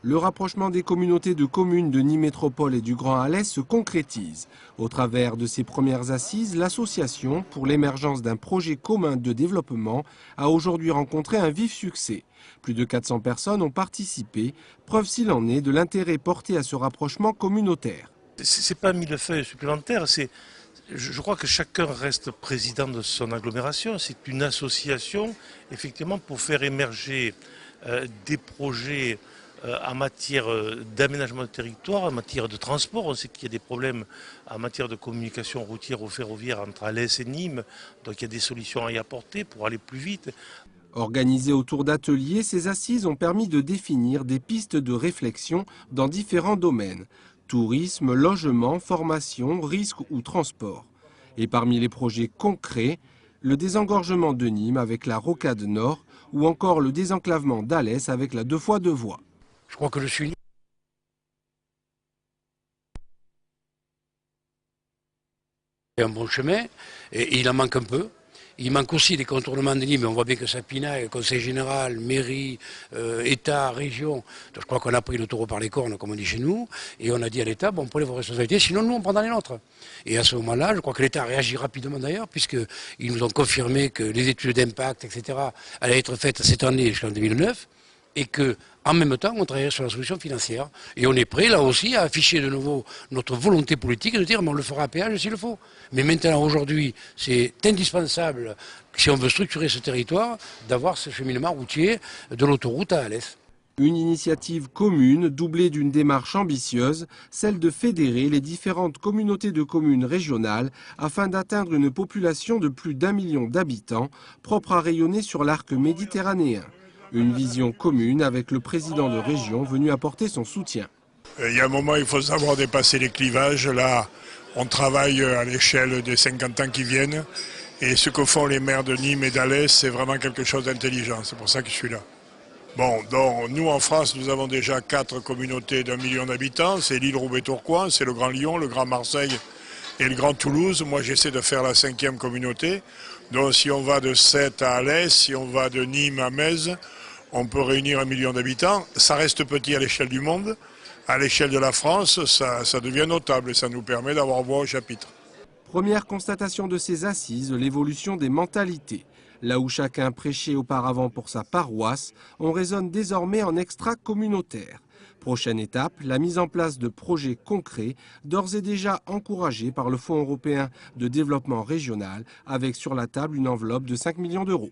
Le rapprochement des communautés de communes de Nîmes Métropole et du Grand Alès se concrétise. Au travers de ses premières assises, l'association, pour l'émergence d'un projet commun de développement, a aujourd'hui rencontré un vif succès. Plus de 400 personnes ont participé, preuve s'il en est de l'intérêt porté à ce rapprochement communautaire. C'est pas 1000 feuilles supplémentaires, je crois que chacun reste président de son agglomération. C'est une association, effectivement, pour faire émerger des projets en matière d'aménagement de territoire, en matière de transport. On sait qu'il y a des problèmes en matière de communication routière ou ferroviaire entre Alès et Nîmes, donc il y a des solutions à y apporter pour aller plus vite. Organisées autour d'ateliers, ces assises ont permis de définir des pistes de réflexion dans différents domaines. Tourisme, logement, formation, risque ou transport. Et parmi les projets concrets, le désengorgement de Nîmes avec la rocade nord ou encore le désenclavement d'Alès avec la 2x2 voies. Je crois que je suis un bon chemin et il en manque un peu. Il manque aussi des contournements de Nîmes, on voit bien que ça pinaille, conseil général, mairie, État, région. Donc je crois qu'on a pris le taureau par les cornes, comme on dit chez nous, et on a dit à l'État, bon, prenez vos responsabilités, sinon nous on prend dans les nôtres. Et à ce moment-là, je crois que l'État a réagi rapidement d'ailleurs, puisqu'ils nous ont confirmé que les études d'impact, etc., allaient être faites cette année jusqu'en 2009, et que en même temps, on travaille sur la solution financière. Et on est prêt, là aussi, à afficher de nouveau notre volonté politique et de dire, mais on le fera à péage s'il le faut. Mais maintenant, aujourd'hui, c'est indispensable, si on veut structurer ce territoire, d'avoir ce cheminement routier de l'autoroute à Alès. Une initiative commune doublée d'une démarche ambitieuse, celle de fédérer les différentes communautés de communes régionales afin d'atteindre une population de plus d'1 million d'habitants, propre à rayonner sur l'arc méditerranéen. Une vision commune avec le président de région venu apporter son soutien. Il y a un moment, il faut savoir dépasser les clivages. Là, on travaille à l'échelle des 50 ans qui viennent. Et ce que font les maires de Nîmes et d'Alès, c'est vraiment quelque chose d'intelligent. C'est pour ça que je suis là. Bon, donc nous en France, nous avons déjà 4 communautés d'1 million d'habitants. C'est l'île Roubaix-Tourcoing, c'est le Grand Lyon, le Grand Marseille et le Grand Toulouse. Moi, j'essaie de faire la 5e communauté. Donc si on va de Sète à Alès, si on va de Nîmes à Metz, on peut réunir 1 million d'habitants. Ça reste petit à l'échelle du monde. À l'échelle de la France, ça devient notable et ça nous permet d'avoir voix au chapitre. Première constatation de ces assises, l'évolution des mentalités. Là où chacun prêchait auparavant pour sa paroisse, on raisonne désormais en extra-communautaire. Prochaine étape, la mise en place de projets concrets, d'ores et déjà encouragés par le Fonds européen de développement régional, avec sur la table une enveloppe de 5 millions d'euros.